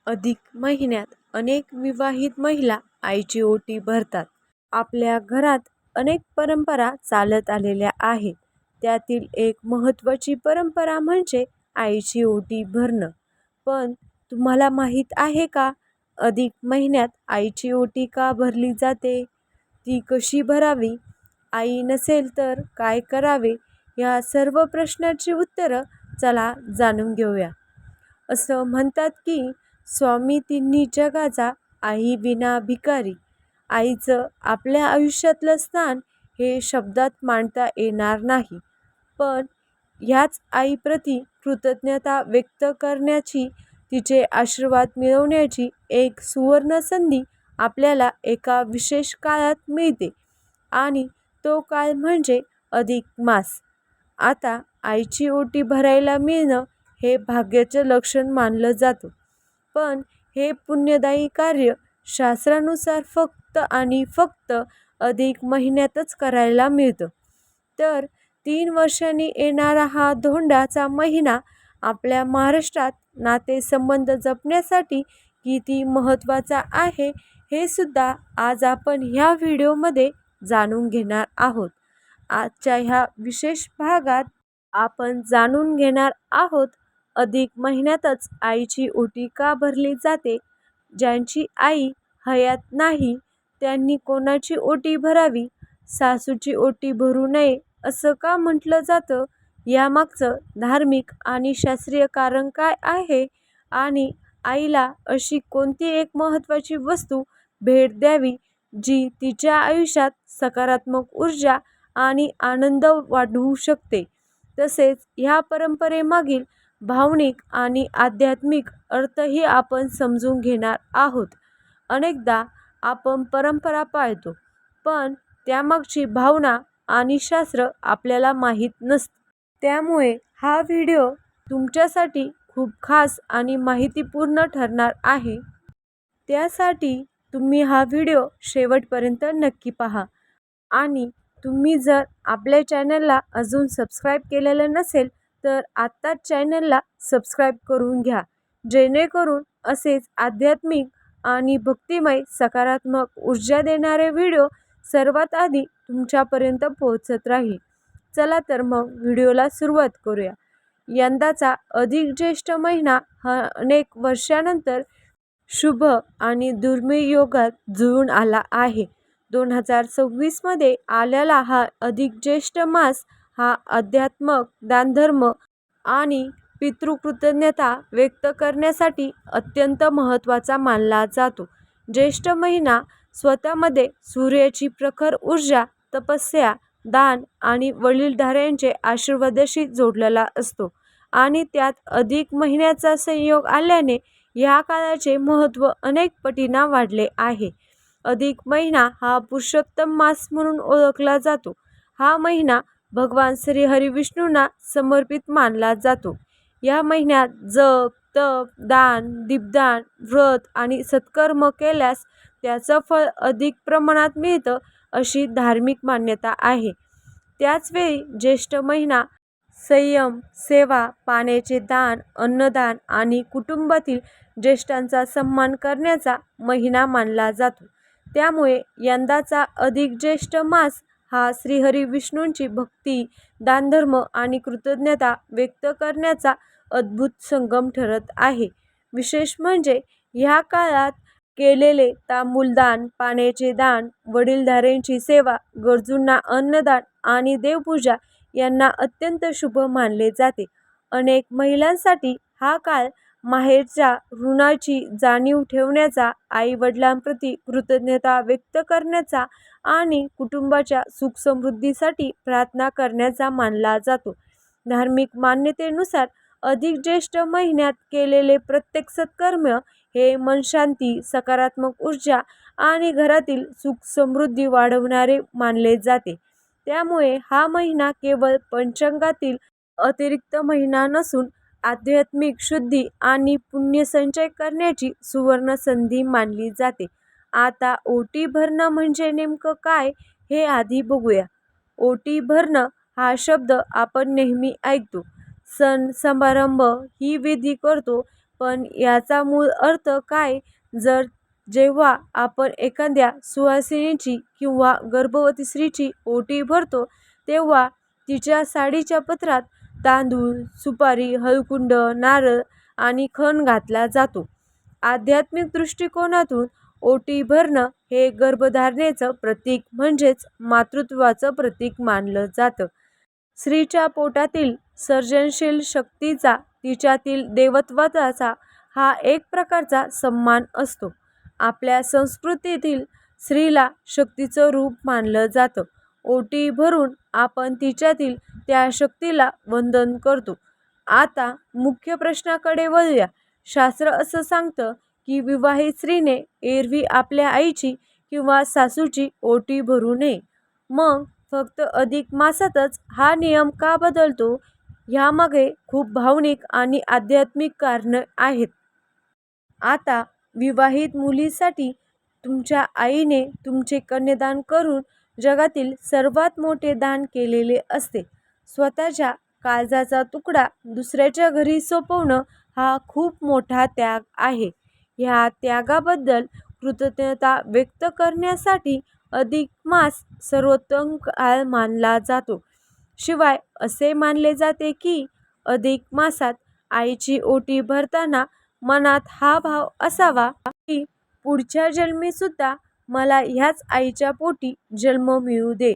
अधिक महिन्यात अनेक विवाहित महिला आईची ओटी भरतात. आपल्या घरात अनेक परंपरा चालत आलेल्या आहेत. त्यातील एक महत्त्वाची परंपरा म्हणजे आईची ओटी भरणं. पण तुम्हाला माहीत आहे का, अधिक महिन्यात आईची ओटी का भरली जाते? ती कशी भरावी? आई नसेल तर काय करावे? या सर्व प्रश्नांची उत्तरं चला जाणून घेऊया. असं म्हणतात की स्वामी तिन्ही जगाचा, आई विना भिकारी. आईचं आपल्या आयुष्यातलं स्थान हे शब्दात मांडता येणार नाही. पण ह्याच आईप्रती कृतज्ञता व्यक्त करण्याची, तिचे आशीर्वाद मिळवण्याची एक सुवर्ण संधी आपल्याला एका विशेष काळात मिळते. आणि तो काळ म्हणजे अधिक मास. आता आईची ओटी भरायला मिळणं हे भाग्याचं लक्षण मानलं जातं. पण हे पुण्यदायी कार्य शास्त्रानुसार फक्त आणि फक्त अधिक महिन्यातच करायला मिळतं. तर 3 वर्षांनी येणारा हा धोंड्याचा महिना आपल्या महाराष्ट्रात नातेसंबंध जपण्यासाठी किती महत्त्वाचा आहे, हे सुद्धा आज आपण ह्या व्हिडिओमध्ये जाणून घेणार आहोत. आजच्या ह्या विशेष भागात आपण जाणून घेणार आहोत, अधिक महिन्यातच आईची ओटी का भरली जाते, ज्यांची आई हयात नाही त्यांनी कोणाची ओटी भरावी, सासूची ओटी भरू नये असं का म्हटलं जातं, यामागचं धार्मिक आणि शास्त्रीय कारण काय आहे, आणि आईला अशी कोणती एक महत्त्वाची वस्तू भेट द्यावी जी तिच्या आयुष्यात सकारात्मक ऊर्जा आणि आनंद वाढवू शकते. तसेच ह्या परंपरेमागील भावनिक आणि आध्यात्मिक अर्थही आपण समजून घेणार आहोत. अनेकदा आपण परंपरा पाळतो, पण त्यामागची भावना आणि शास्त्र आपल्याला माहीत नसतं. त्यामुळे हा व्हिडिओ तुमच्यासाठी खूप खास आणि माहितीपूर्ण ठरणार आहे. त्यासाठी तुम्ही हा व्हिडिओ शेवटपर्यंत नक्की पहा. आणि तुम्ही जर आपल्या चॅनलला अजून सबस्क्राईब केलेलं नसेल तर आत्ताच चॅनलला सबस्क्राईब करून घ्या, जेणेकरून असेच आध्यात्मिक आणि भक्तिमय सकारात्मक ऊर्जा देणारे व्हिडिओ सर्वात आधी तुमच्यापर्यंत पोहोचत राहील. चला तर मग व्हिडिओला सुरुवात करूया. यंदाचा अधिक ज्येष्ठ महिना हा अनेक वर्षानंतर शुभ आणि दुर्मिळ योगात जुळून आला आहे. 2026 मध्ये आलेला हा अधिक ज्येष्ठ मास हा अध्यात्मक, दानधर्म आणि पितृकृतज्ञता व्यक्त करण्यासाठी अत्यंत महत्त्वाचा मानला जातो. ज्येष्ठ महिना स्वतःमध्ये सूर्याची प्रखर ऊर्जा, तपस्या, दान आणि वडीलधाऱ्यांचे आशीर्वादाशी जोडलेला असतो. आणि त्यात अधिक महिन्याचा संयोग आल्याने ह्या काळाचे महत्त्व अनेक पटींना वाढले आहे. अधिक महिना हा पुरुषोत्तम मास म्हणून ओळखला जातो. हा महिना भगवान श्री हरिविष्णूंना समर्पित मानला जातो. या महिन्यात जप, तप, दान, दीपदान, व्रत आणि सत्कर्म केल्यास त्याचं फळ अधिक प्रमाणात मिळतं, अशी धार्मिक मान्यता आहे. त्याचवेळी ज्येष्ठ महिना संयम, सेवा, पाण्याचे दान, अन्नदान आणि कुटुंबातील ज्येष्ठांचा सन्मान करण्याचा महिना मानला जातो. त्यामुळे यंदाचा अधिक ज्येष्ठ मास हा श्रीहरी विष्णूंची भक्ती, दानधर्म आणि कृतज्ञता व्यक्त करण्याचा अद्भुत संगम ठरत आहे. विशेष म्हणजे ह्या काळात केलेले तांबूलदान, पाण्याचे दान, वडीलधाऱ्यांची सेवा, गरजूंना अन्नदान आणि देवपूजा यांना अत्यंत शुभ मानले जाते. अनेक महिलांसाठी हा काळ माहेरच्या ऋणाची जाणीव ठेवण्याचा, आई-वडिलांप्रती कृतज्ञता व्यक्त करण्याचा आणि कुटुंबाच्या सुख-समृद्धीसाठी प्रार्थना करण्याचा मानला जातो. धार्मिक मान्यतेनुसार अधिक ज्येष्ठ महिन्यात केलेले प्रत्येक सत्कर्म हे मनशांती, सकारात्मक ऊर्जा आणि घरातील सुख-समृद्धी वाढवणारे मानले जाते. त्यामुळे हा महिना केवळ पंचांगातील अतिरिक्त महिना नसून आध्यात्मिक शुद्धी आणि पुण्यसंचय करण्याची सुवर्ण संधी मानली जाते. आता ओटी भरणं म्हणजे नेमकं काय, हे आधी बघूया. ओटी भरणं हा शब्द आपण नेहमी ऐकतो, सण समारंभ ही विधी करतो, पण याचा मूळ अर्थ काय? जेव्हा आपण एखाद्या सुवासिनीची किंवा गर्भवती स्त्रीची ओटी भरतो, तेव्हा तिच्या साडीच्या पदरात तांदूळ, सुपारी, हळकुंड, नारळ आणि खण घातला जातो. आध्यात्मिक दृष्टिकोनातून ओटी भरणं हे गर्भधारणेचं प्रतीक म्हणजेच मातृत्वाचं प्रतीक मानलं जातं. स्त्रीच्या पोटातील सर्जनशील शक्तीचा, तिच्यातील देवत्वाचा हा एक प्रकारचा सन्मान असतो. आपल्या संस्कृतीतील स्त्रीला शक्तीचं रूप मानलं जातं. ओटी भरून आपण तिच्यातील त्या शक्तीला वंदन करतो. आता मुख्य प्रश्नाकडे वळूया. शास्त्र असं सांगतं की विवाहित स्त्रीने एरवी आपल्या आईची किंवा सासूची ओटी भरू नये. मग फक्त अधिक मासातच हा नियम का बदलतो? ह्यामागे खूप भावनिक आणि आध्यात्मिक कारणं आहेत. आता विवाहित मुलीसाठी तुमच्या आईने तुमचे कन्यादान करून जगातील सर्वात मोठे दान केलेले असते. स्वतःच्या काळजाचा तुकडा दुसऱ्याच्या घरी सोपवणं हा खूप मोठा त्याग आहे. ह्या त्यागाबद्दल कृतज्ञता व्यक्त करण्यासाठी अधिक मास सर्वोत्तम काळ मानला जातो. शिवाय असे मानले जाते की अधिक मासात आईची ओटी भरताना मनात हा भाव असावा की पुढच्या जन्मी सुद्धा मला ह्याच आईच्या पोटी जन्म मिळू दे.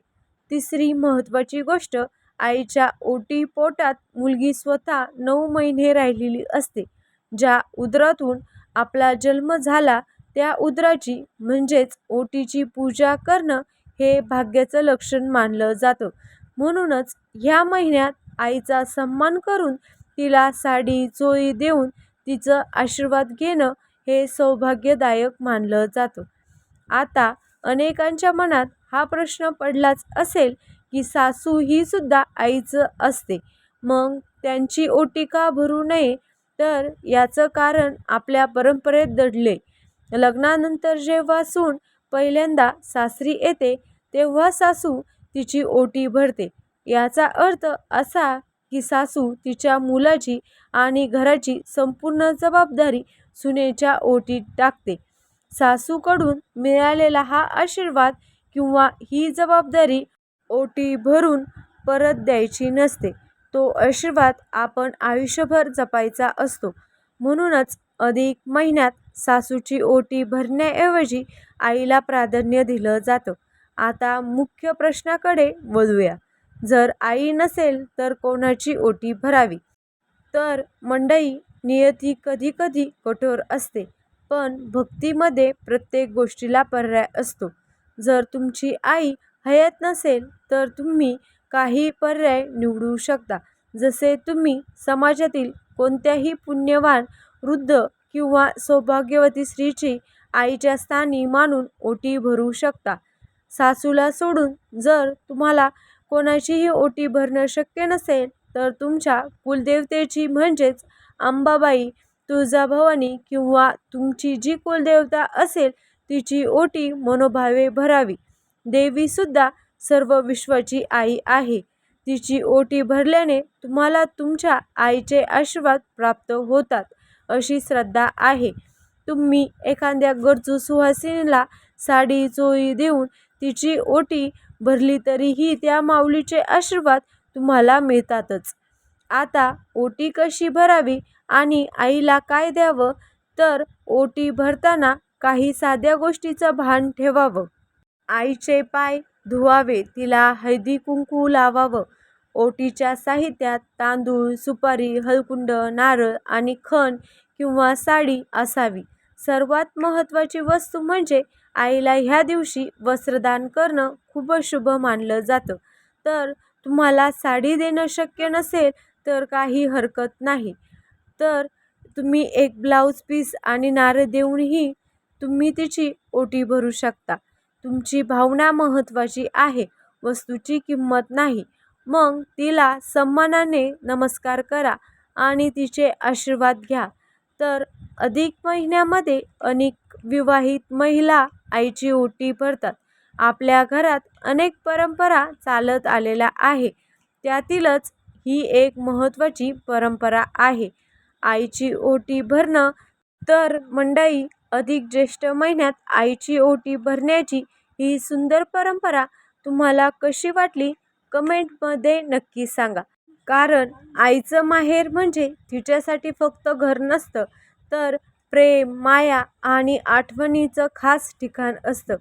तिसरी महत्त्वाची गोष्ट, आईच्या ओटी पोटात मुलगी स्वतः 9 महिने राहिलेली असते. ज्या उदरातून आपला जन्म झाला त्या उदराची म्हणजेच ओटीची पूजा करणं हे भाग्याचं लक्षण मानलं जातं. म्हणूनच ह्या महिन्यात आईचा सन्मान करून तिला साडी चोळी देऊन तिचं आशीर्वाद घेणं हे सौभाग्यदायक मानलं जातं. आता अनेकांच्या मनात हा प्रश्न पडलाच असेल की सासू ही सुद्धा आईच असते, मग त्यांची ओटी का भरू नये? तर याचं कारण आपल्या परंपरेत दडले. लग्नानंतर जेव्हा सून पहिल्यांदा सासरी येते तेव्हा सासू तिची ओटी भरते. याचा अर्थ असा की सासू तिच्या मुलाची आणि घराची संपूर्ण जबाबदारी सुनेच्या ओटीत टाकते. सासूकडून मिळालेला हा आशीर्वाद किंवा ही जबाबदारी ओटी भरून परत द्यायची नसते. तो आशीर्वाद आपण आयुष्यभर जपायचा असतो. म्हणूनच अधिक महिन्यात सासूची ओटी भरण्याऐवजी आईला प्राधान्य दिलं जातं. आता मुख्य प्रश्नाकडे वळूया. जर आई नसेल तर कोणाची ओटी भरावी? तर मंडळी, नियती कधीकधी कठोर असते, पण भक्तीमध्ये प्रत्येक गोष्टीला पर्याय असतो. जर तुमची आई हयात नसेल तर तुम्ही काही पर्याय निवडू शकता. जसे तुम्ही समाजातील कोणत्याही पुण्यवान, वृद्ध किंवा सौभाग्यवती स्त्रीची आईच्या स्थानी मानून ओटी भरू शकता. सासूला सोडून जर तुम्हाला कोणाचीही ओटी भरणं शक्य नसेल तर तुमच्या कुलदेवतेची म्हणजेच अंबाबाई, तुळजाभवानी किंवा तुमची जी कुलदेवता असेल तिची ओटी मनोभावे भरावी. देवी सुद्धा सर्व विश्वाची आई आहे. तिची ओटी भरल्याने तुम्हाला तुमच्या आईचे आशीर्वाद प्राप्त होतात अशी श्रद्धा आहे. तुम्ही एखाद्या गरजू सुवासिनीला साडी चोळी देऊन तिची ओटी भरली तरीही त्या माऊलीचे आशीर्वाद तुम्हाला मिळतातच. आता ओटी कशी भरावी आणि आईला काय द्यावं? तर ओटी भरताना काही साध्या गोष्टीचं भान ठेवावं. आईचे पाय धुवावे, तिला हळदी कुंकू लावावं. ओटीच्या साहित्यात तांदूळ, सुपारी, हळकुंड, नारळ आणि खण किंवा साडी असावी. सर्वात महत्त्वाची वस्तू म्हणजे आईला ह्या दिवशी वस्त्रदान करणं खूप शुभ मानलं जातं. तर तुम्हाला साडी देणं शक्य नसेल तर काही हरकत नाही. तर तुम्ही एक ब्लाऊज पीस आणि नारळ देऊनही तुम्ही तिची ओटी भरू शकता. तुमची भावना महत्त्वाची आहे, वस्तूची किंमत नाही. मग तिला सन्मानाने नमस्कार करा आणि तिचे आशीर्वाद घ्या. तर अधिक महिन्यामध्ये अनेक विवाहित महिला आईची ओटी भरतात. आपल्या घरात अनेक परंपरा चालत आलेल्या आहे, त्यातीलच ही एक महत्त्वाची परंपरा आहे. आईची ओटी भरणं. तर मंडळी, अधिक ज्येष्ठ महिन्यात आईची ओटी भरण्याची ही सुंदर परंपरा तुम्हाला कशी वाटली कमेंटमध्ये नक्की सांगा. कारण आईचं माहेर म्हणजे तिच्यासाठी फक्त घर नसतं, तर प्रेम, माया आणि आठवणीचं खास ठिकाण असतं.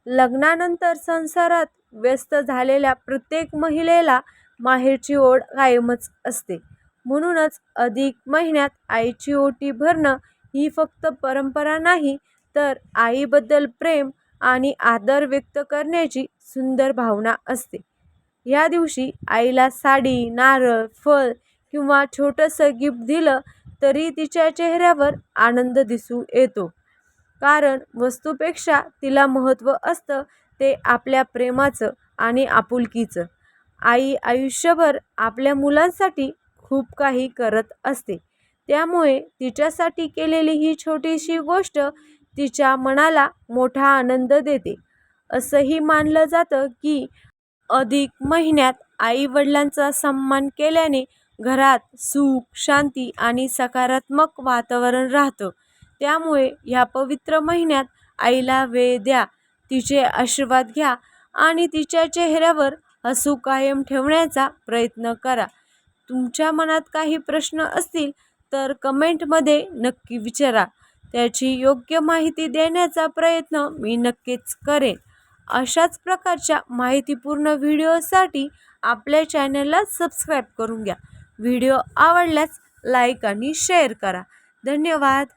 लग्नानंतर संसारात व्यस्त झालेल्या प्रत्येक महिलेला माहेरची ओढ कायमच असते. म्हणूनच अधिक महिन्यात आईची ओटी भरणं ही फक्त परंपरा नाही, तर आईबद्दल प्रेम आणि आदर व्यक्त करण्याची सुंदर भावना असते. या दिवशी आईला साडी, नारळ, फळ किंवा छोटंसं गिफ्ट दिलं तरी तिच्या चेहऱ्यावर आनंद दिसू येतो. कारण वस्तूपेक्षा तिला महत्त्व असतं ते आपल्या प्रेमाचं आणि आपुलकीचं. आई आयुष्यभर आपल्या मुलांसाठी खूप काही करत असते. त्यामुळे तिच्यासाठी केलेली ही छोटीशी गोष्ट तिच्या मनाला मोठा आनंद देते. असंही मानलं जातं की अधिक महिन्यात आई-वडिलांचा सन्मान केल्याने घरात सुख, शांती आणि सकारात्मक वातावरण राहतं. त्यामुळे या पवित्र महिन्यात आईला वेळ द्या, तिचे आशीर्वाद घ्या आणि तिच्या चेहऱ्यावर हसू कायम ठेवण्याचा प्रयत्न करा. तुमच्या मनात काही प्रश्न असतील तर कमेंटमध्ये नक्की विचारा. त्याची योग्य माहिती देण्याचा प्रयत्न मी नक्कीच करेन. अशाच प्रकारच्या माहितीपूर्ण व्हिडिओसाठी आपल्या चॅनलला सबस्क्राईब करून घ्या. व्हिडिओ आवडल्यास लाईक आणि शेअर करा. धन्यवाद.